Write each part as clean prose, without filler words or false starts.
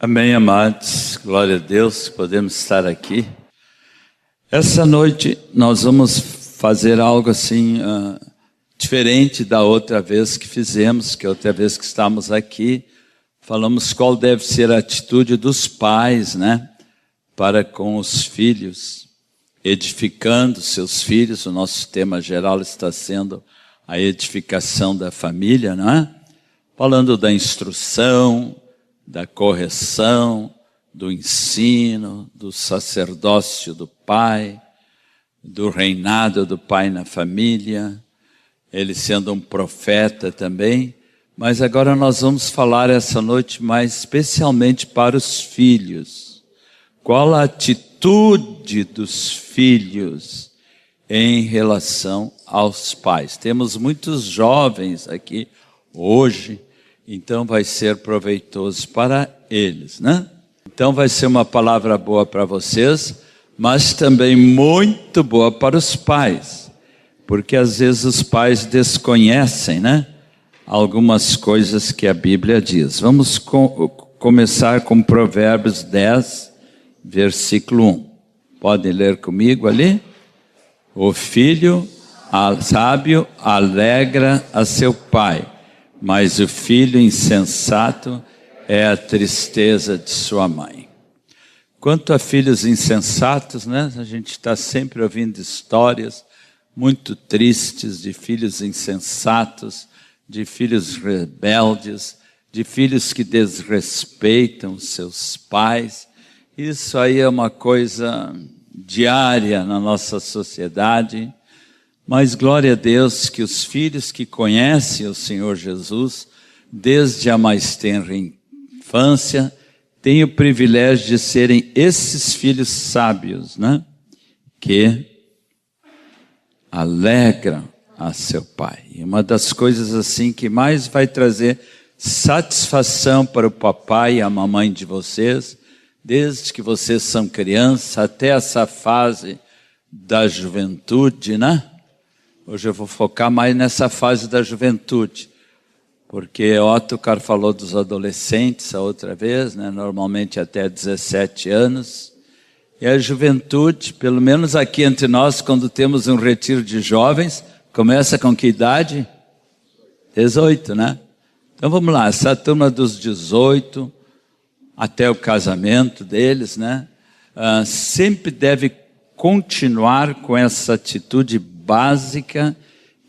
Amém, amados. Glória a Deus, podemos estar aqui. Essa noite nós vamos fazer algo assim diferente da outra vez que fizemos, que outra vez que estávamos aqui, falamos qual deve ser a atitude dos pais, né, para com os filhos, edificando seus filhos. O nosso tema geral está sendo a edificação da família, não é? Falando da instrução, da correção, do ensino, do sacerdócio do pai, do reinado do pai na família, ele sendo um profeta também. Mas agora nós vamos falar essa noite mais especialmente para os filhos. Qual a atitude dos filhos em relação aos pais? Temos muitos jovens aqui hoje, então vai ser proveitoso para eles, né? Então vai ser uma palavra boa para vocês, mas também muito boa para os pais, porque às vezes os pais desconhecem, né, algumas coisas que a Bíblia diz. Vamos começar com Provérbios 10, versículo 1. Podem ler comigo ali? O filho sábio alegra a seu pai, mas o filho insensato é a tristeza de sua mãe. Quanto a filhos insensatos, né? A gente está sempre ouvindo histórias muito tristes de filhos insensatos, de filhos rebeldes, de filhos que desrespeitam seus pais. Isso aí é uma coisa diária na nossa sociedade. Mas glória a Deus que os filhos que conhecem o Senhor Jesus, desde a mais tenra infância, têm o privilégio de serem esses filhos sábios, né? Que alegram a seu pai. E uma das coisas assim que mais vai trazer satisfação para o papai e a mamãe de vocês, desde que vocês são crianças até essa fase da juventude, né? Hoje eu vou focar mais nessa fase da juventude, porque Ottokar falou dos adolescentes a outra vez, né? Normalmente até 17 anos. E a juventude, pelo menos aqui entre nós, quando temos um retiro de jovens, começa com que idade? 18, né? Então vamos lá, essa turma dos 18 até o casamento deles, né? Sempre deve continuar com essa atitude básica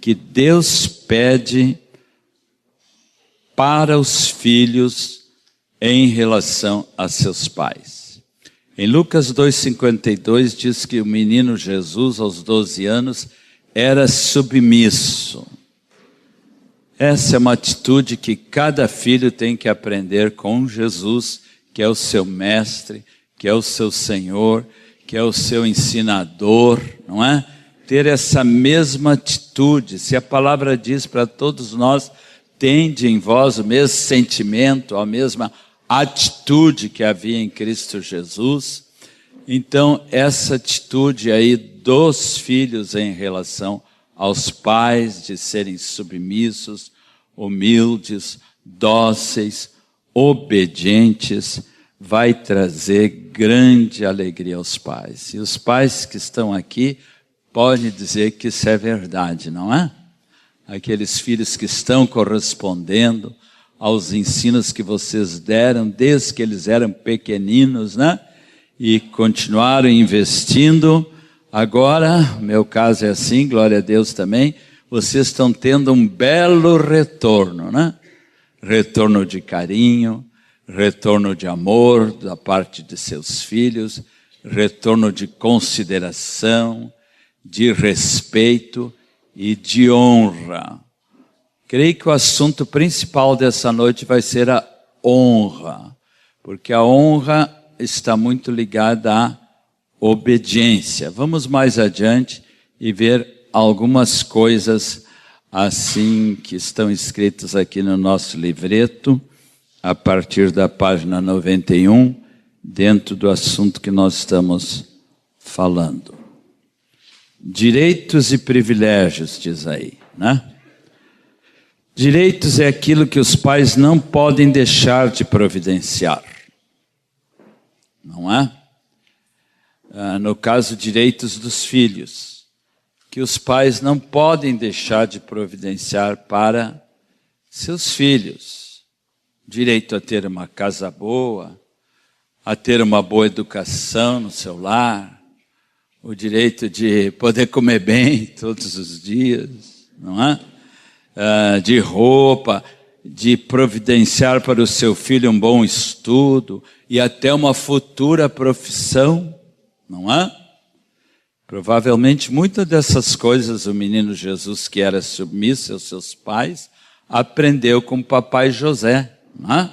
que Deus pede para os filhos em relação a seus pais. Em Lucas 2,52 diz que o menino Jesus, aos 12 anos, era submisso. Essa é uma atitude que cada filho tem que aprender com Jesus, que é o seu mestre, que é o seu Senhor, que é o seu ensinador, não é? Ter essa mesma atitude. Se a palavra diz para todos nós, tende em vós o mesmo sentimento, a mesma atitude que havia em Cristo Jesus. Então, essa atitude aí dos filhos em relação aos pais, de serem submissos, humildes, dóceis, obedientes, vai trazer grande alegria aos pais. E os pais que estão aqui podem dizer que isso é verdade, não é? Aqueles filhos que estão correspondendo aos ensinos que vocês deram desde que eles eram pequeninos, né? E continuaram investindo. Agora, meu caso é assim, glória a Deus também, vocês estão tendo um belo retorno, né? Retorno de carinho, retorno de amor da parte de seus filhos, retorno de consideração, de respeito e de honra. Creio que o assunto principal dessa noite vai ser a honra, porque a honra está muito ligada à obediência. Vamos mais adiante e ver algumas coisas assim que estão escritas aqui no nosso livreto, a partir da página 91, dentro do assunto que nós estamos falando. Direitos e privilégios, diz aí, né? Direitos é aquilo que os pais não podem deixar de providenciar. não é? No caso, direitos dos filhos, que os pais não podem deixar de providenciar para seus filhos. Direito a ter uma casa boa, a ter uma boa educação no seu lar, o direito de poder comer bem todos os dias, não é? De roupa, de providenciar para o seu filho um bom estudo e até uma futura profissão, não é? Provavelmente muitas dessas coisas o menino Jesus, que era submisso aos seus pais, aprendeu com o papai José, não é?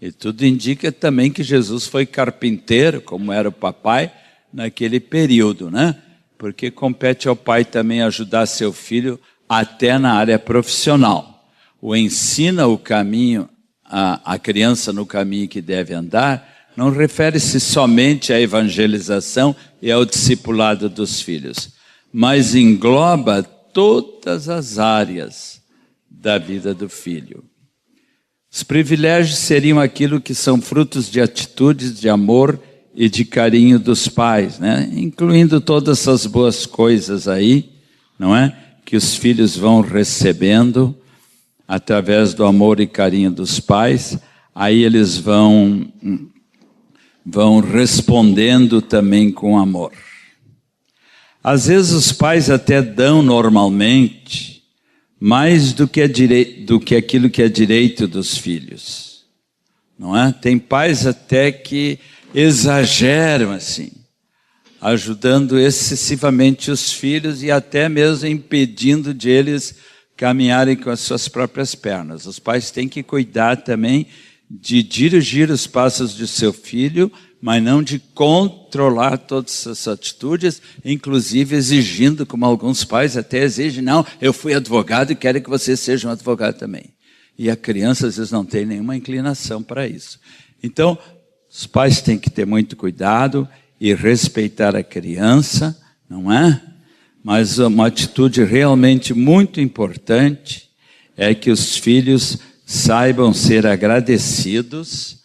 E tudo indica também que Jesus foi carpinteiro, como era o papai naquele período, né? Porque compete ao pai também ajudar seu filho até na área profissional. O ensina o caminho, a criança no caminho que deve andar, não refere-se somente à evangelização e ao discipulado dos filhos, mas engloba todas as áreas da vida do filho. Os privilégios seriam aquilo que são frutos de atitudes de amor e de carinho dos pais, né? Incluindo todas essas boas coisas aí, não é? Que os filhos vão recebendo através do amor e carinho dos pais, aí eles vão respondendo também com amor. Às vezes os pais até dão normalmente mais do que aquilo que é direito dos filhos, não é? Tem pais até que exageram assim, ajudando excessivamente os filhos e até mesmo impedindo de eles caminharem com as suas próprias pernas. Os pais têm que cuidar também de dirigir os passos de seu filho, mas não de controlar todas essas atitudes, inclusive exigindo, como alguns pais até exigem, não, eu fui advogado e quero que você seja um advogado também. E a criança às vezes não tem nenhuma inclinação para isso. Então, os pais têm que ter muito cuidado e respeitar a criança, não é? Mas uma atitude realmente muito importante é que os filhos saibam ser agradecidos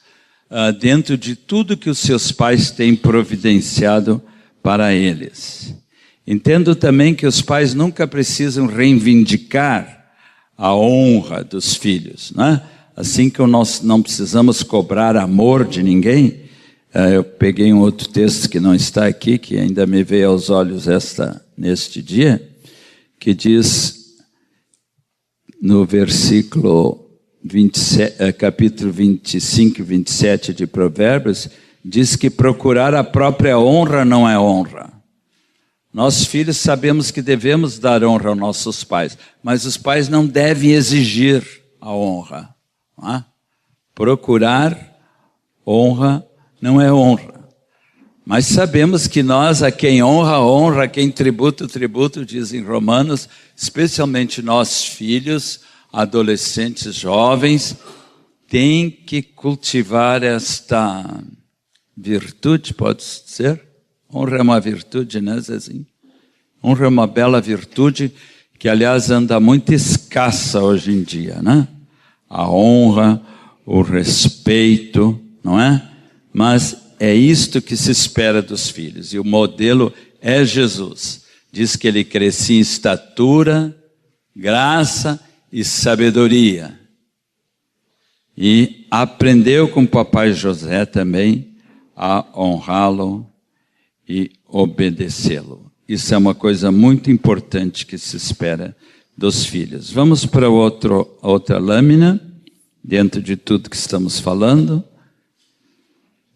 dentro de tudo que os seus pais têm providenciado para eles. Entendo também que os pais nunca precisam reivindicar a honra dos filhos, né? Assim que nós não precisamos cobrar amor de ninguém. Eu peguei um outro texto que não está aqui, que ainda me veio aos olhos neste dia, que diz no versículo 27, capítulo 25 e 27 de Provérbios, diz que procurar a própria honra não é honra. Nós filhos sabemos que devemos dar honra aos nossos pais, mas os pais não devem exigir a honra. Não é? Procurar honra não é honra. Mas sabemos que nós, a quem honra, honra, a quem tributo, tributo, diz em Romanos, especialmente nós filhos, adolescentes, jovens, tem que cultivar esta virtude, pode ser? Honra é uma virtude, né, Zezinho? Honra é uma bela virtude que, aliás, anda muito escassa hoje em dia, né? A honra, o respeito, não é? Mas é isto que se espera dos filhos. E o modelo é Jesus. Diz que ele crescia em estatura, graça e sabedoria. E aprendeu com o papai José também a honrá-lo e obedecê-lo. Isso é uma coisa muito importante que se espera dos filhos. Vamos para outra lâmina, dentro de tudo que estamos falando.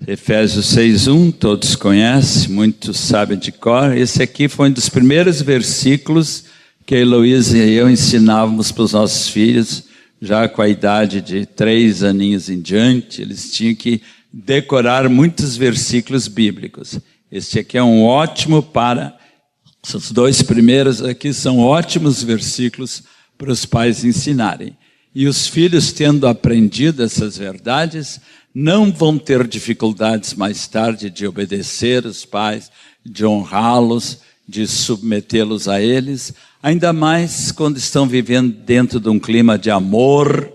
Efésios 6:1, todos conhecem, muitos sabem de cor. Esse aqui foi um dos primeiros versículos que a Heloísa e eu ensinávamos para os nossos filhos, já com a idade de 3 aninhos em diante. Eles tinham que decorar muitos versículos bíblicos. Este aqui é um ótimo para... Os 2 primeiros aqui são ótimos versículos para os pais ensinarem. E os filhos, tendo aprendido essas verdades, não vão ter dificuldades mais tarde de obedecer os pais, de honrá-los, de submetê-los a eles, ainda mais quando estão vivendo dentro de um clima de amor,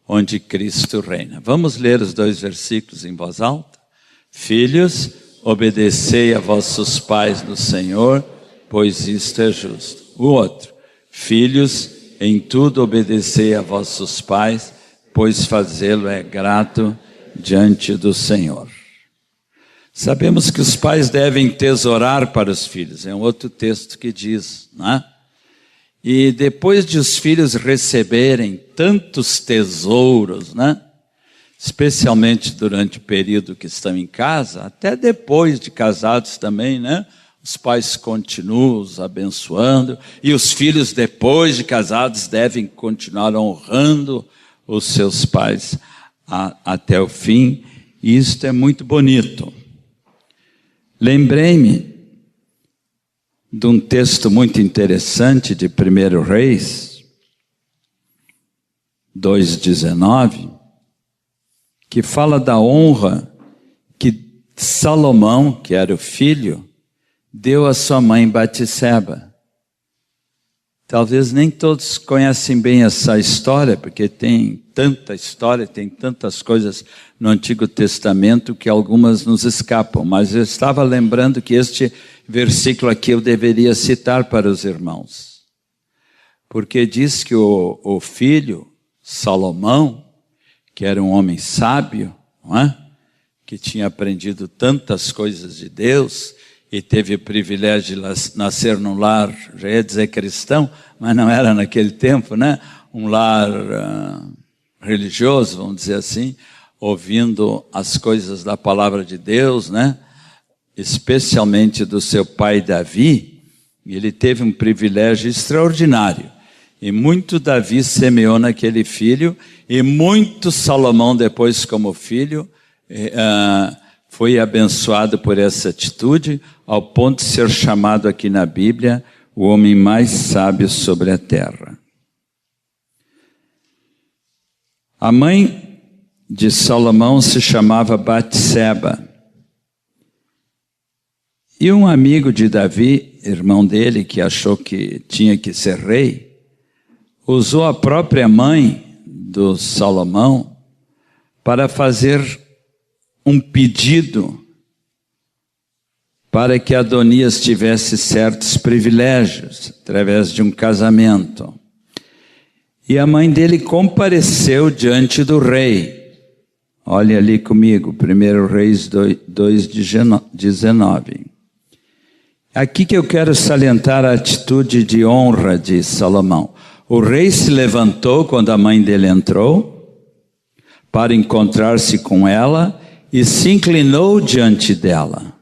onde Cristo reina. Vamos ler os 2 versículos em voz alta? Filhos, obedecei a vossos pais no Senhor, pois isto é justo. O outro: filhos, em tudo obedecei a vossos pais, pois fazê-lo é grato diante do Senhor. Sabemos que os pais devem tesourar para os filhos. É um outro texto que diz, né? E depois de os filhos receberem tantos tesouros, né? Especialmente durante o período que estão em casa, até depois de casados também, né? Os pais continuam os abençoando, e os filhos, depois de casados, devem continuar honrando os seus pais até o fim. E isto é muito bonito. Lembrei-me de um texto muito interessante de 1 Reis 2,19, que fala da honra que Salomão, que era o filho, deu à sua mãe Batseba. Talvez nem todos conhecem bem essa história, porque tem tanta história, tem tantas coisas no Antigo Testamento que algumas nos escapam. Mas eu estava lembrando que este versículo aqui eu deveria citar para os irmãos. Porque diz que o filho, Salomão, que era um homem sábio, não é? Que tinha aprendido tantas coisas de Deus, e teve o privilégio de nascer num lar, já ia dizer cristão, mas não era naquele tempo, né? Um lar religioso, vamos dizer assim, ouvindo as coisas da palavra de Deus, né? Especialmente do seu pai Davi. Ele teve um privilégio extraordinário. E muito Davi semeou naquele filho, e muito Salomão depois como filho, foi abençoado por essa atitude, ao ponto de ser chamado aqui na Bíblia o homem mais sábio sobre a terra. A mãe de Salomão se chamava Batseba. E um amigo de Davi, irmão dele, que achou que tinha que ser rei, usou a própria mãe do Salomão para fazer um pedido para que Adonias tivesse certos privilégios através de um casamento. E a mãe dele compareceu diante do rei. Olha ali comigo, 1 Reis 2:19. Aqui que eu quero salientar a atitude de honra de Salomão. O rei se levantou quando a mãe dele entrou para encontrar-se com ela e se inclinou diante dela.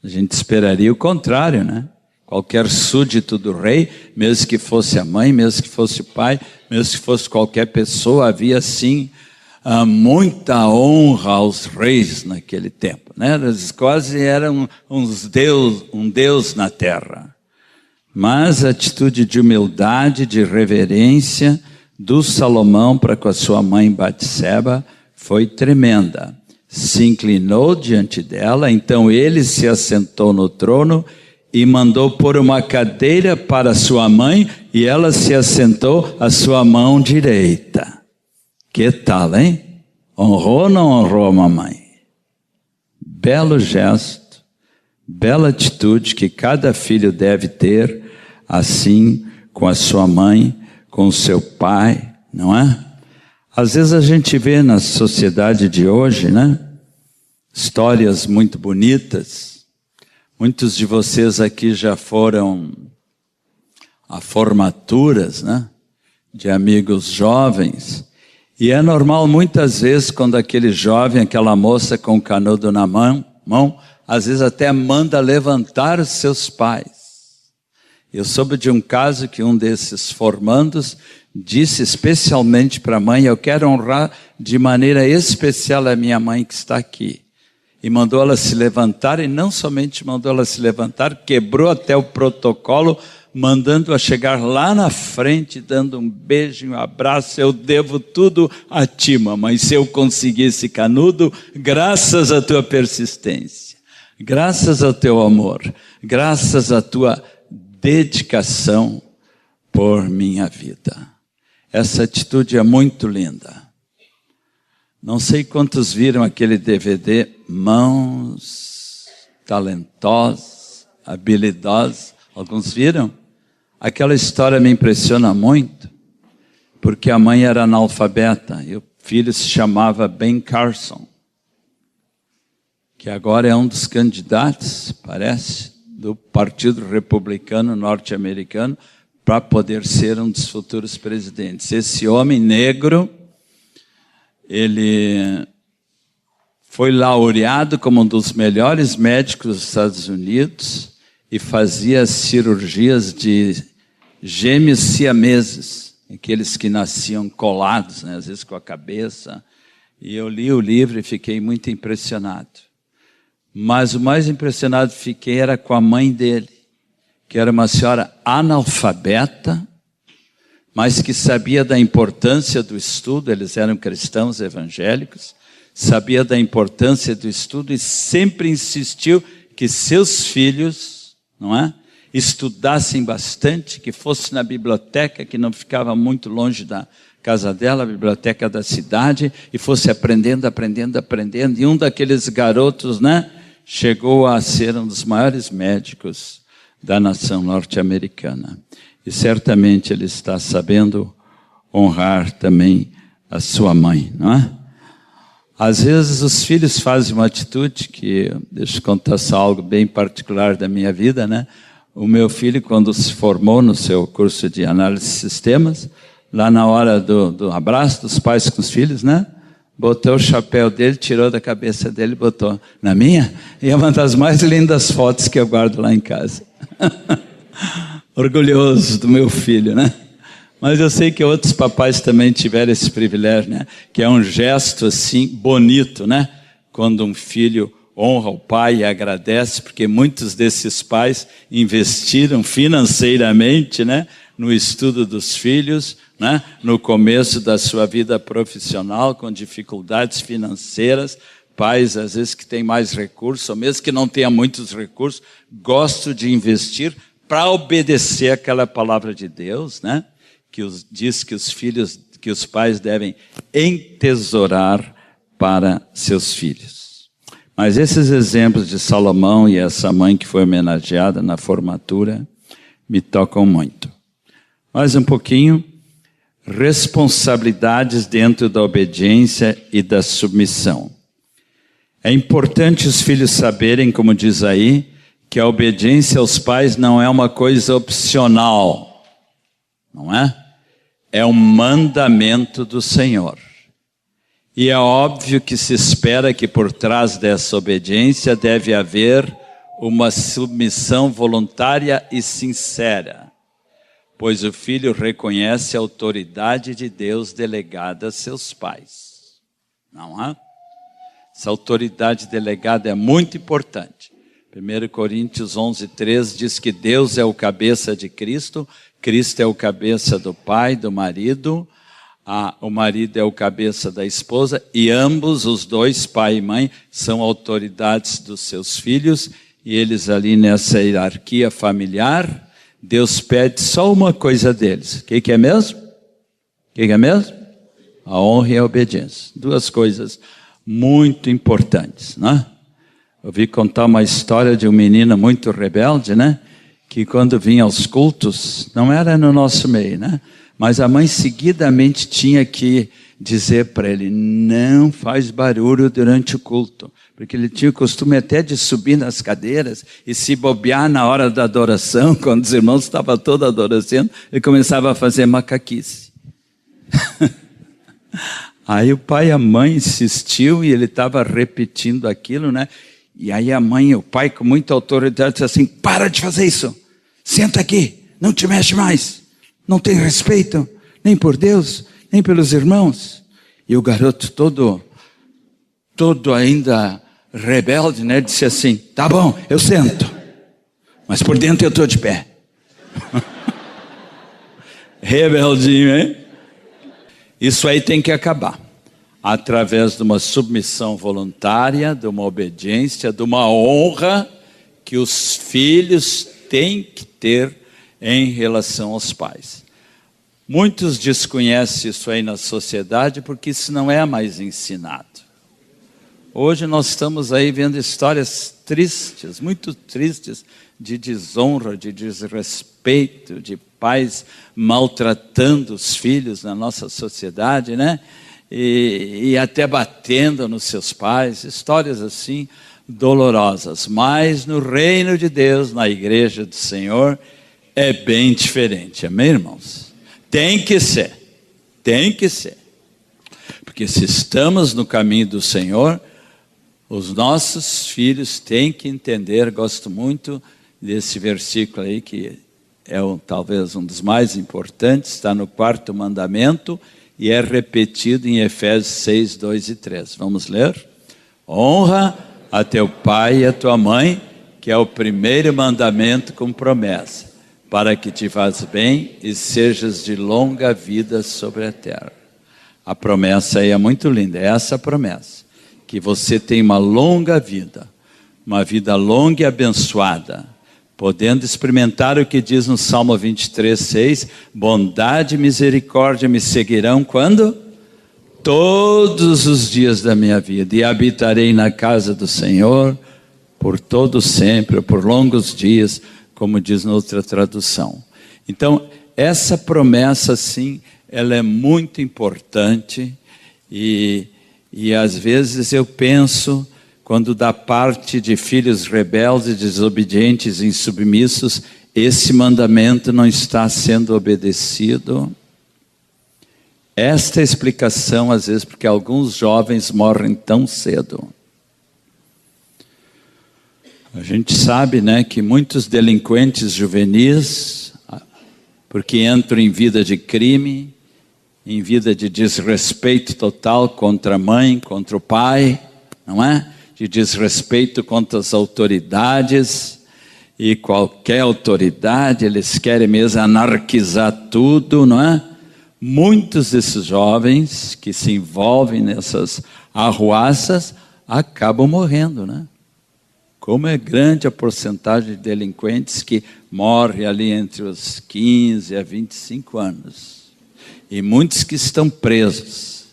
A gente esperaria o contrário, né? Qualquer súdito do rei, mesmo que fosse a mãe, mesmo que fosse o pai, mesmo que fosse qualquer pessoa, havia sim muita honra aos reis naquele tempo, né? Eles quase eram um deus na terra. Mas a atitude de humildade, de reverência do Salomão para com a sua mãe Batseba foi tremenda. Se inclinou diante dela, então ele se assentou no trono e mandou pôr uma cadeira para sua mãe, e ela se assentou à sua mão direita. Que tal, hein? Honrou ou não honrou a mamãe? Belo gesto, bela atitude que cada filho deve ter, assim com a sua mãe, com o seu pai, não é? Às vezes a gente vê na sociedade de hoje, né? Histórias muito bonitas. Muitos de vocês aqui já foram a formaturas, né? De amigos jovens. E é normal muitas vezes quando aquele jovem, aquela moça com o canudo na mão, às vezes até manda levantar os seus pais. Eu soube de um caso que um desses formandos disse especialmente para a mãe: eu quero honrar de maneira especial a minha mãe que está aqui. E mandou ela se levantar, e não somente mandou ela se levantar, quebrou até o protocolo, mandando-a chegar lá na frente, dando um beijo e um abraço. Eu devo tudo a ti, mamãe, se eu conseguir esse canudo, graças à tua persistência, graças ao teu amor, graças à tua dedicação por minha vida. Essa atitude é muito linda. Não sei quantos viram aquele DVD, Mãos Talentosas, Habilidosas. Alguns viram? Aquela história me impressiona muito, porque a mãe era analfabeta e o filho se chamava Ben Carson, que agora é um dos candidatos, parece, do Partido Republicano norte-americano para poder ser um dos futuros presidentes. Esse homem negro, ele foi laureado como um dos melhores médicos dos Estados Unidos e fazia cirurgias de gêmeos siameses, aqueles que nasciam colados, né, às vezes com a cabeça. E eu li o livro e fiquei muito impressionado. Mas o mais impressionado fiquei era com a mãe dele, que era uma senhora analfabeta, mas que sabia da importância do estudo. Eles eram cristãos evangélicos, sabia da importância do estudo e sempre insistiu que seus filhos, não é, estudassem bastante, que fosse na biblioteca, que não ficava muito longe da casa dela, a biblioteca da cidade, e fosse aprendendo. E um daqueles garotos, né, chegou a ser um dos maiores médicos da nação norte-americana. E certamente ele está sabendo honrar também a sua mãe, não é? Às vezes os filhos fazem uma atitude que, deixa eu contar só algo bem particular da minha vida, né? O meu filho, quando se formou no seu curso de análise de sistemas, lá na hora do abraço dos pais com os filhos, né? Botou o chapéu dele, tirou da cabeça dele, botou na minha, e é uma das mais lindas fotos que eu guardo lá em casa. Orgulhoso do meu filho, né? Mas eu sei que outros papais também tiveram esse privilégio, né? Que é um gesto assim bonito, né? Quando um filho honra o pai e agradece, porque muitos desses pais investiram financeiramente, né, no estudo dos filhos, né, no começo da sua vida profissional, com dificuldades financeiras. Pais, às vezes, que têm mais recursos, ou mesmo que não tenham muitos recursos, gostam de investir para obedecer aquela palavra de Deus, né, que diz que os pais devem entesourar para seus filhos. Mas esses exemplos de Salomão e essa mãe que foi homenageada na formatura me tocam muito. Mais um pouquinho. Responsabilidades dentro da obediência e da submissão. É importante os filhos saberem, como diz aí, que a obediência aos pais não é uma coisa opcional, não é? É um mandamento do Senhor. E é óbvio que se espera que por trás dessa obediência deve haver uma submissão voluntária e sincera, pois o filho reconhece a autoridade de Deus delegada a seus pais. Não é? Essa autoridade delegada é muito importante. 1 Coríntios 11:3 diz que Deus é o cabeça de Cristo, Cristo é o cabeça do pai, do marido, o marido é o cabeça da esposa, e ambos, os dois, pai e mãe, são autoridades dos seus filhos, e eles ali nessa hierarquia familiar, Deus pede só uma coisa deles. O que é mesmo? O que é mesmo? A honra e a obediência. Duas coisas muito importantes, né? Eu ouvi contar uma história de um menino muito rebelde, né? Que quando vinha aos cultos, não era no nosso meio, né? Mas a mãe seguidamente tinha que dizer para ele, não faz barulho durante o culto. Porque ele tinha o costume até de subir nas cadeiras e se bobear na hora da adoração, quando os irmãos estavam todos adorando, ele começava a fazer macaquice. Aí o pai e a mãe insistiu e ele estava repetindo aquilo, né? E aí a mãe e o pai, com muita autoridade, disse assim, para de fazer isso, senta aqui, não te mexe mais. Não tem respeito, nem por Deus, nem pelos irmãos. E o garoto todo ainda rebelde, né? Disse assim, tá bom, eu sento. Mas por dentro eu estou de pé. Rebeldinho, hein? Isso aí tem que acabar. Através de uma submissão voluntária, de uma obediência, de uma honra que os filhos têm que ter em relação aos pais. Muitos desconhecem isso aí na sociedade porque isso não é mais ensinado. Hoje nós estamos aí vendo histórias tristes, muito tristes, de desonra, de desrespeito, de pais maltratando os filhos na nossa sociedade, né? E até batendo nos seus pais, histórias assim dolorosas. Mas no reino de Deus, na igreja do Senhor, é bem diferente, amém, irmãos? Tem que ser, porque se estamos no caminho do Senhor, os nossos filhos têm que entender. Gosto muito desse versículo aí, que é talvez um dos mais importantes, está no 4º mandamento e é repetido em Efésios 6, 2 e 3. Vamos ler? Honra a teu pai e a tua mãe, que é o primeiro mandamento com promessa, para que te faz bem e sejas de longa vida sobre a terra. A promessa aí é muito linda, é essa a promessa, que você tem uma longa vida, uma vida longa e abençoada, podendo experimentar o que diz no Salmo 23, 6, bondade e misericórdia me seguirão quando? Todos os dias da minha vida, e habitarei na casa do Senhor por todo sempre, por longos dias, como diz noutra tradução. Então, essa promessa, sim, ela é muito importante, e às vezes eu penso, quando da parte de filhos rebeldes, desobedientes e insubmissos, esse mandamento não está sendo obedecido. Esta é a explicação, às vezes, porque alguns jovens morrem tão cedo. A gente sabe, né, que muitos delinquentes juvenis, porque entram em vida de crime, em vida de desrespeito total contra a mãe, contra o pai, não é? De desrespeito contra as autoridades, e qualquer autoridade, eles querem mesmo anarquizar tudo, não é? Muitos desses jovens que se envolvem nessas arruaças acabam morrendo, né? Como é grande a porcentagem de delinquentes que morrem ali entre os 15 a 25 anos. E muitos que estão presos.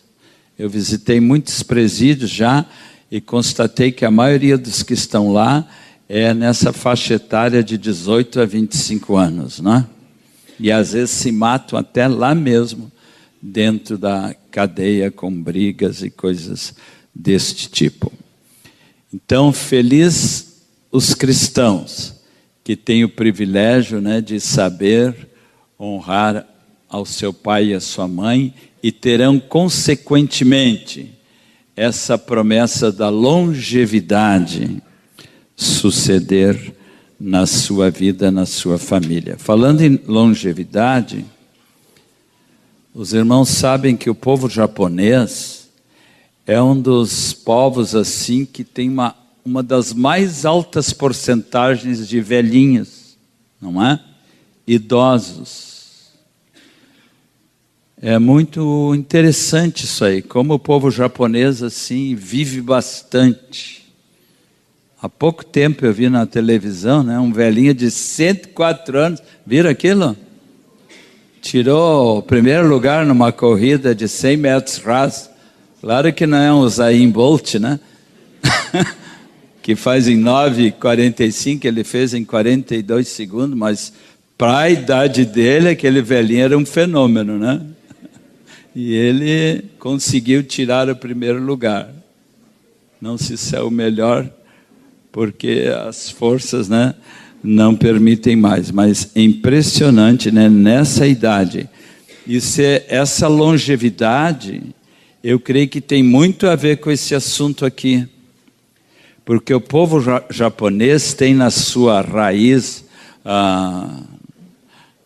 Eu visitei muitos presídios já e constatei que a maioria dos que estão lá é nessa faixa etária de 18 a 25 anos, não é? E às vezes se matam até lá mesmo, dentro da cadeia, com brigas e coisas deste tipo. Então, feliz os cristãos que têm o privilégio, né, de saber honrar ao seu pai e à sua mãe, e terão consequentemente essa promessa da longevidade suceder na sua vida, na sua família. Falando em longevidade, os irmãos sabem que o povo japonês é um dos povos assim que tem uma das mais altas porcentagens de velhinhos, não é? Idosos. É muito interessante isso aí, como o povo japonês assim vive bastante. Há pouco tempo eu vi na televisão, né, um velhinho de 104 anos, viram aquilo? Tirou o primeiro lugar numa corrida de 100 metros rasos. Claro que não é um Usain Bolt, né? Que faz em 9,45, ele fez em 42 segundos, mas para a idade dele, aquele velhinho era um fenômeno, né? E ele conseguiu tirar o primeiro lugar. Não sei se é o melhor, porque as forças, né, não permitem mais. Mas é impressionante, né, nessa idade. Essa longevidade, eu creio que tem muito a ver com esse assunto aqui. Porque o povo japonês tem na sua raiz, a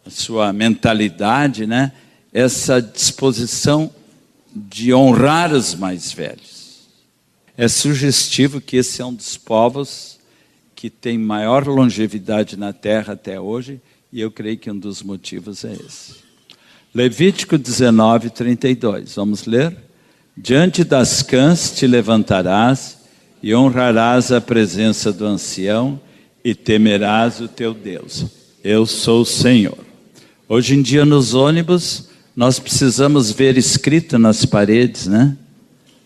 sua mentalidade, né, essa disposição de honrar os mais velhos. É sugestivo que esse é um dos povos que tem maior longevidade na terra até hoje, e eu creio que um dos motivos é esse. Levítico 19, 32, vamos ler? Diante das cãs te levantarás e honrarás a presença do ancião e temerás o teu Deus. Eu sou o Senhor. Hoje em dia nos ônibus, nós precisamos ver escrito nas paredes, né?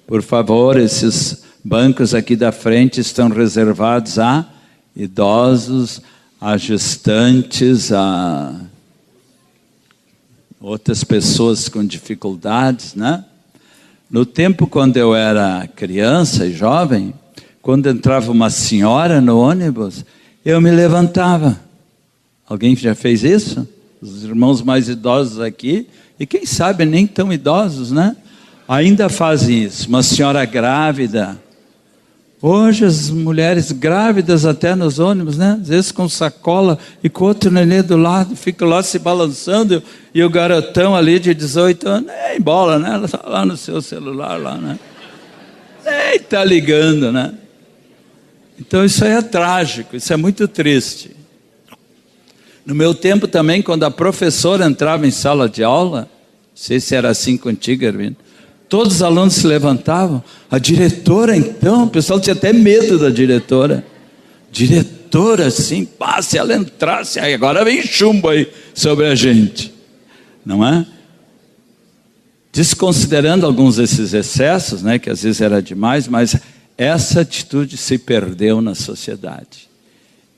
Por favor, esses bancos aqui da frente estão reservados a idosos, a gestantes, a outras pessoas com dificuldades, né? No tempo quando eu era criança e jovem, quando entrava uma senhora no ônibus, eu me levantava. Alguém já fez isso? Os irmãos mais idosos aqui, e quem sabe nem tão idosos, né? Ainda fazem isso. Uma senhora grávida. Hoje as mulheres grávidas até nos ônibus, né? Às vezes com sacola e com outro nenê do lado, ficam lá se balançando, e o garotão ali de 18 anos, nem bola, né? Ela está lá no seu celular, lá, né? Nem está ligando, né? Então isso aí é trágico, isso é muito triste. No meu tempo também, quando a professora entrava em sala de aula, não sei se era assim contigo, Erwin, todos os alunos se levantavam. A diretora, então, o pessoal tinha até medo da diretora. Diretora, assim, se ela entrasse, agora vem chumbo aí sobre a gente. Não é? Desconsiderando alguns desses excessos, né, que às vezes era demais, mas essa atitude se perdeu na sociedade.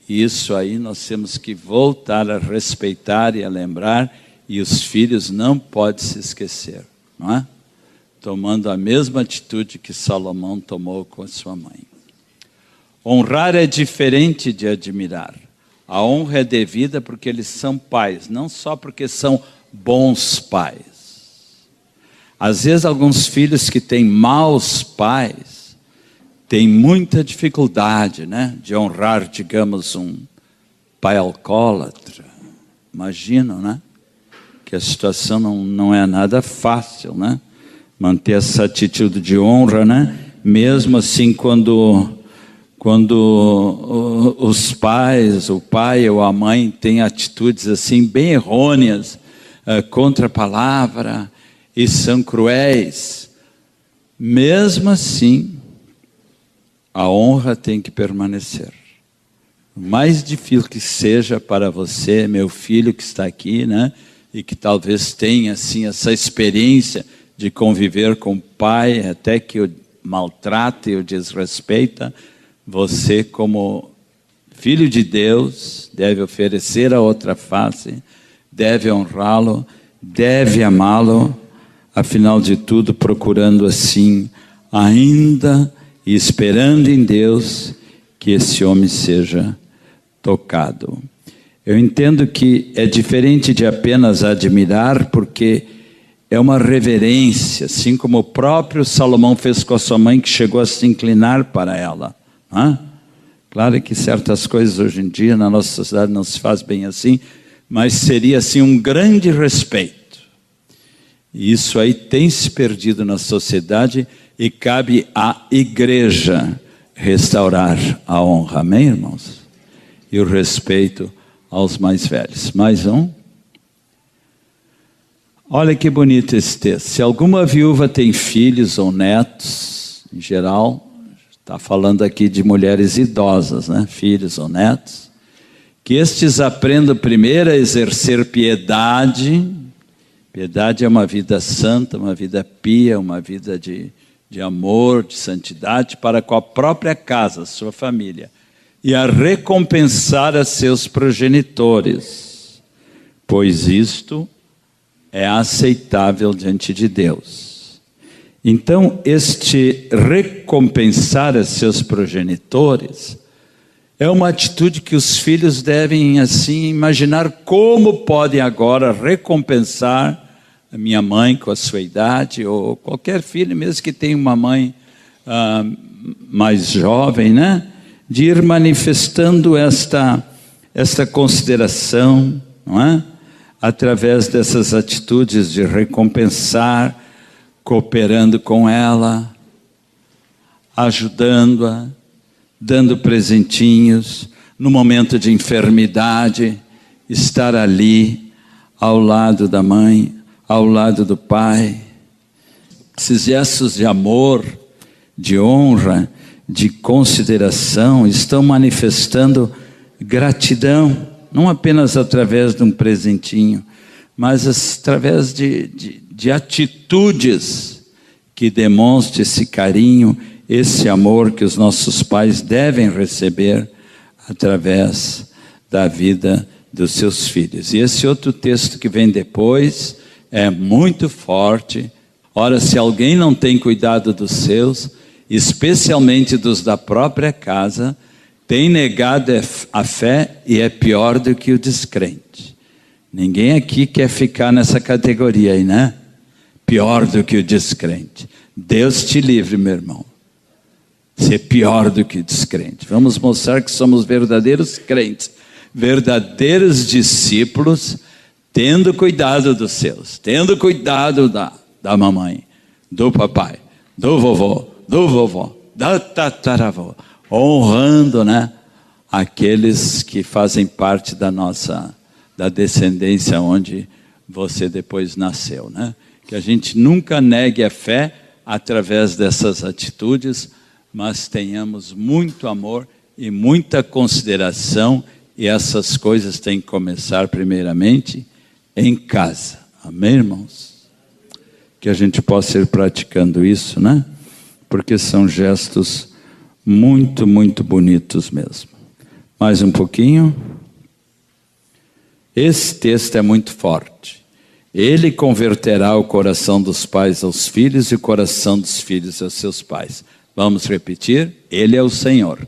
E isso aí nós temos que voltar a respeitar e a lembrar, e os filhos não podem se esquecer, não é? Tomando a mesma atitude que Salomão tomou com a sua mãe. Honrar é diferente de admirar. A honra é devida porque eles são pais, não só porque são bons pais. Às vezes alguns filhos que têm maus pais têm muita dificuldade, né, de honrar, digamos, um pai alcoólatra. Imaginam, né? Que a situação não é nada fácil, né? Manter essa atitude de honra, né? Mesmo assim, quando os pais, o pai ou a mãe têm atitudes assim bem errôneas contra a palavra e são cruéis, mesmo assim, a honra tem que permanecer. O mais difícil que seja para você, meu filho que está aqui, né? E que talvez tenha assim essa experiência de conviver com o pai, até que o maltrata e o desrespeita, você como filho de Deus deve oferecer a outra face, deve honrá-lo, deve amá-lo, afinal de tudo procurando assim ainda e esperando em Deus que esse homem seja tocado. Eu entendo que é diferente de apenas admirar, porque é uma reverência, assim como o próprio Salomão fez com a sua mãe, que chegou a se inclinar para ela. Claro que certas coisas hoje em dia na nossa sociedade não se faz bem assim, mas seria assim um grande respeito. E isso aí tem se perdido na sociedade e cabe à igreja restaurar a honra, amém, irmãos? E o respeito aos mais velhos. Mais um. Olha que bonito esse texto. Se alguma viúva tem filhos ou netos, em geral, está falando aqui de mulheres idosas, né? Filhos ou netos, que estes aprendam primeiro a exercer piedade. Piedade é uma vida santa, uma vida pia, uma vida de amor, de santidade para com a própria casa, sua família, e a recompensar a seus progenitores, pois isto é aceitável diante de Deus. Então, este recompensar a seus progenitores é uma atitude que os filhos devem assim imaginar como podem agora recompensar a minha mãe com a sua idade, ou qualquer filho mesmo que tenha uma mãe mais jovem, né? De ir manifestando esta consideração, não é? Através dessas atitudes de recompensar, cooperando com ela, ajudando-a, dando presentinhos, no momento de enfermidade, estar ali ao lado da mãe, ao lado do pai. Esses gestos de amor, de honra, de consideração, estão manifestando gratidão, não apenas através de um presentinho, mas através de atitudes que demonstrem esse carinho, esse amor que os nossos pais devem receber através da vida dos seus filhos. E esse outro texto que vem depois é muito forte. Ora, se alguém não tem cuidado dos seus, especialmente dos da própria casa, tem negado a fé e é pior do que o descrente. Ninguém aqui quer ficar nessa categoria aí, né? Pior do que o descrente. Deus te livre, meu irmão. Ser pior do que o descrente. Vamos mostrar que somos verdadeiros crentes, verdadeiros discípulos, tendo cuidado dos seus, tendo cuidado da mamãe, do papai, do vovô, do vovó, da tataravó, honrando, né, aqueles que fazem parte da descendência onde você depois nasceu, né? Que a gente nunca negue a fé através dessas atitudes, mas tenhamos muito amor e muita consideração, e essas coisas têm que começar primeiramente em casa. Amém, irmãos? Que a gente possa ir praticando isso, né? Porque são gestos muito, muito bonitos mesmo. Mais um pouquinho. Esse texto é muito forte. Ele converterá o coração dos pais aos filhos e o coração dos filhos aos seus pais. Vamos repetir? Ele é o Senhor.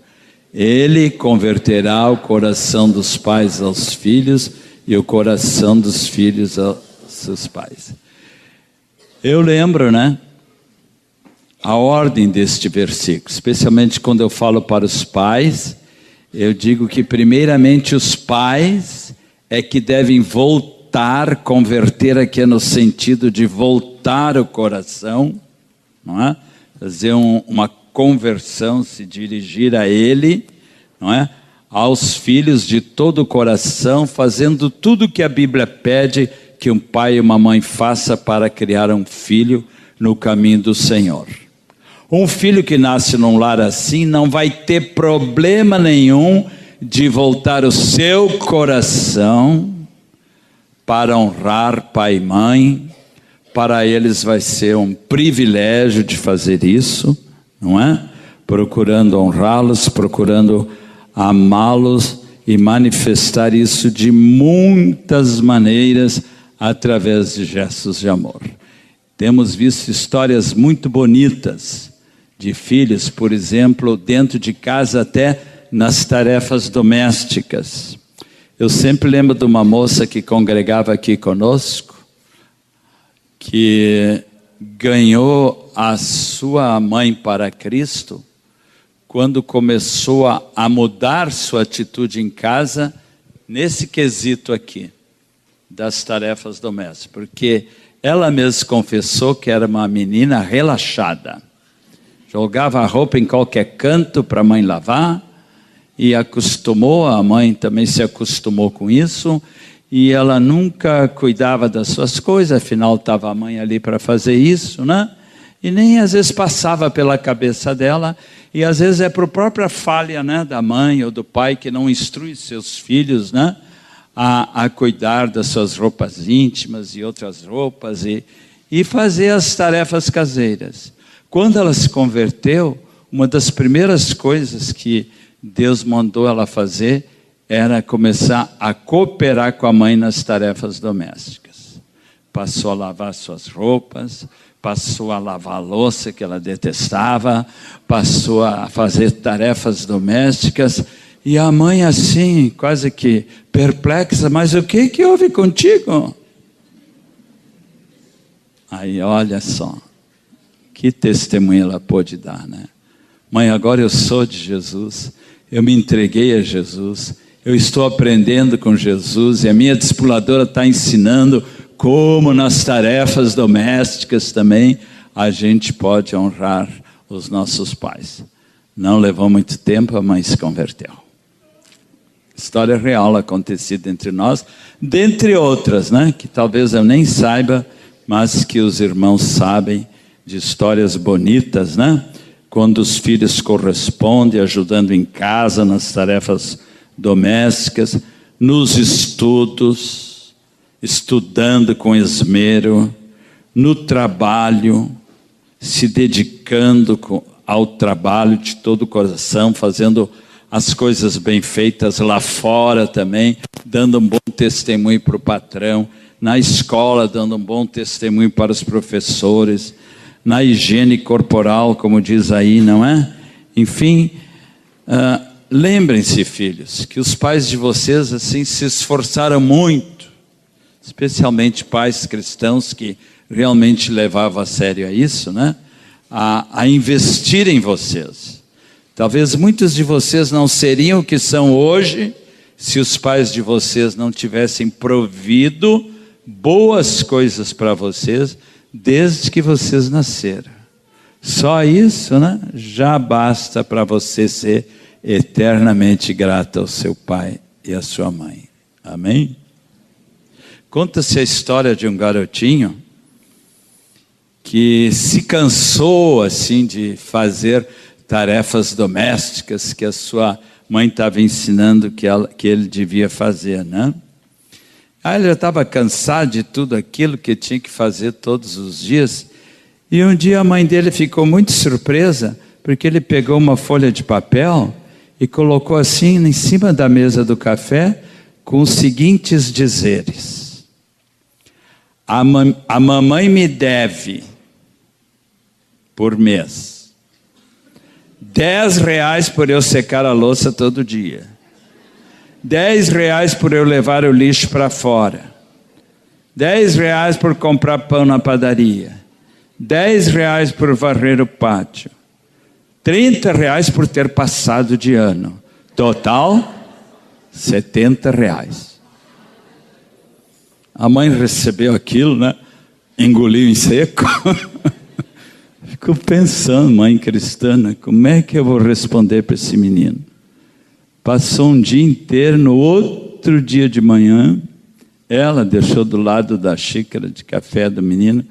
Ele converterá o coração dos pais aos filhos e o coração dos filhos aos seus pais. Eu lembro, né, a ordem deste versículo, especialmente quando eu falo para os pais, eu digo que primeiramente os pais é que devem voltar, converter aqui no sentido de voltar o coração, não é? Fazer uma conversão, se dirigir a ele, não é? Aos filhos de todo o coração, fazendo tudo que a Bíblia pede que um pai e uma mãe faça para criar um filho no caminho do Senhor. Um filho que nasce num lar assim não vai ter problema nenhum de voltar o seu coração para honrar pai e mãe. Para eles vai ser um privilégio de fazer isso, não é? Procurando honrá-los, procurando amá-los e manifestar isso de muitas maneiras através de gestos de amor. Temos visto histórias muito bonitas de filhos, por exemplo, dentro de casa, até nas tarefas domésticas. Eu sempre lembro de uma moça que congregava aqui conosco, que ganhou a sua mãe para Cristo quando começou a mudar sua atitude em casa nesse quesito aqui das tarefas domésticas, porque ela mesma confessou que era uma menina relaxada, jogava a roupa em qualquer canto para a mãe lavar e acostumou, a mãe também se acostumou com isso. E ela nunca cuidava das suas coisas, afinal estava a mãe ali para fazer isso, né? E nem às vezes passava pela cabeça dela, e às vezes é por própria falha, né, da mãe ou do pai que não instrui seus filhos, né, a cuidar das suas roupas íntimas e outras roupas e fazer as tarefas caseiras. Quando ela se converteu, uma das primeiras coisas que Deus mandou ela fazer era começar a cooperar com a mãe nas tarefas domésticas. Passou a lavar suas roupas, passou a lavar a louça que ela detestava, passou a fazer tarefas domésticas, e a mãe assim, quase que perplexa, mas o que houve contigo? Aí olha só, que testemunho ela pôde dar, né? Mãe, agora eu sou de Jesus, eu me entreguei a Jesus, eu estou aprendendo com Jesus e a minha discipuladora está ensinando como nas tarefas domésticas também a gente pode honrar os nossos pais. Não levou muito tempo, a mãe se converteu. História real acontecida entre nós, dentre outras, né? Que talvez eu nem saiba, mas que os irmãos sabem, de histórias bonitas, né? Quando os filhos correspondem, ajudando em casa, nas tarefas domésticas, nos estudos. estudando com esmero, no trabalho, se dedicando ao trabalho de todo o coração, fazendo as coisas bem feitas lá fora também, dando um bom testemunho para o patrão, na escola dando um bom testemunho para os professores, na higiene corporal, como diz aí, não é? Enfim, lembrem-se, filhos, que os pais de vocês assim se esforçaram muito, especialmente pais cristãos que realmente levavam a sério isso, né? A investir em vocês. Talvez muitos de vocês não seriam o que são hoje se os pais de vocês não tivessem provido boas coisas para vocês desde que vocês nasceram. Só isso, né? Já basta para você ser eternamente grato ao seu pai e à sua mãe. Amém? Conta-se a história de um garotinho que se cansou assim de fazer tarefas domésticas que a sua mãe estava ensinando que ele devia fazer, né? Aí ele já estava cansado de tudo aquilo que tinha que fazer todos os dias. E um dia a mãe dele ficou muito surpresa, porque ele pegou uma folha de papel e colocou assim em cima da mesa do café com os seguintes dizeres: a mamãe me deve por mês R$10 por eu secar a louça todo dia, R$10 por eu levar o lixo para fora, R$10 por comprar pão na padaria, R$10 por varrer o pátio, R$30 por ter passado de ano, total R$70. A mãe recebeu aquilo, né? Engoliu em seco. Ficou pensando, mãe cristã, né? Como é que eu vou responder para esse menino? Passou um dia inteiro, no outro dia de manhã, ela deixou do lado da xícara de café do menino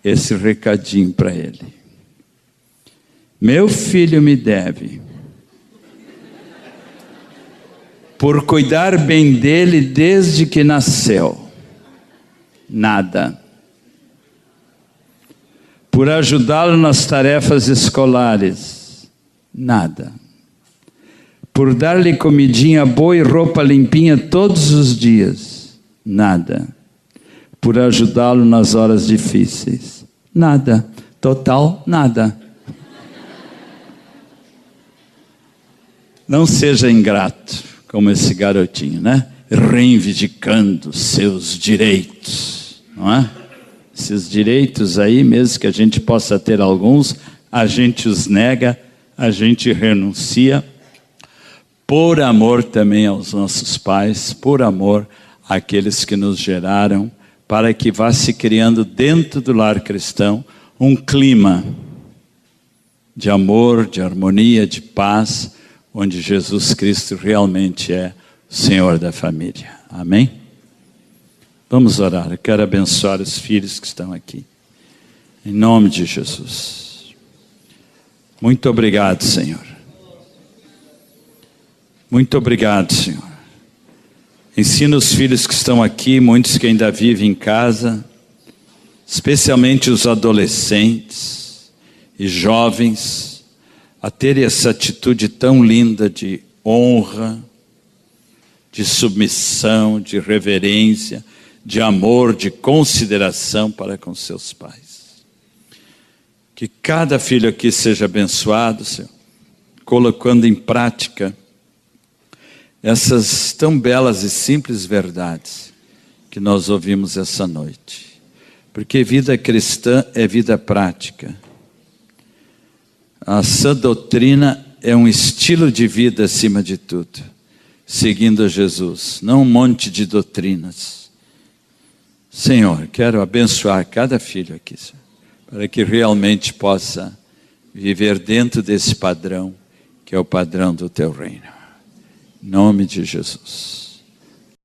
esse recadinho para ele: meu filho me deve por cuidar bem dele desde que nasceu, nada. Por ajudá-lo nas tarefas escolares, nada. Por dar-lhe comidinha boa e roupa limpinha todos os dias, nada. Por ajudá-lo nas horas difíceis, nada. Total, nada. Não seja ingrato como esse garotinho, né? Reivindicando seus direitos, não é? Esses direitos aí, mesmo que a gente possa ter alguns, a gente os nega, a gente renuncia, por amor também aos nossos pais, por amor àqueles que nos geraram, para que vá se criando dentro do lar cristão um clima de amor, de harmonia, de paz, onde Jesus Cristo realmente é o Senhor da família. Amém? Vamos orar. Eu quero abençoar os filhos que estão aqui. Em nome de Jesus. Muito obrigado, Senhor. Muito obrigado, Senhor. Ensina os filhos que estão aqui, muitos que ainda vivem em casa, especialmente os adolescentes e jovens, a ter essa atitude tão linda de honra, de submissão, de reverência, de amor, de consideração para com seus pais. Que cada filho aqui seja abençoado, Senhor, colocando em prática essas tão belas e simples verdades que nós ouvimos essa noite. Porque vida cristã é vida prática. A sã doutrina é um estilo de vida acima de tudo, seguindo a Jesus, não um monte de doutrinas. Senhor, quero abençoar cada filho aqui, Senhor, para que realmente possa viver dentro desse padrão, que é o padrão do Teu reino. Em nome de Jesus.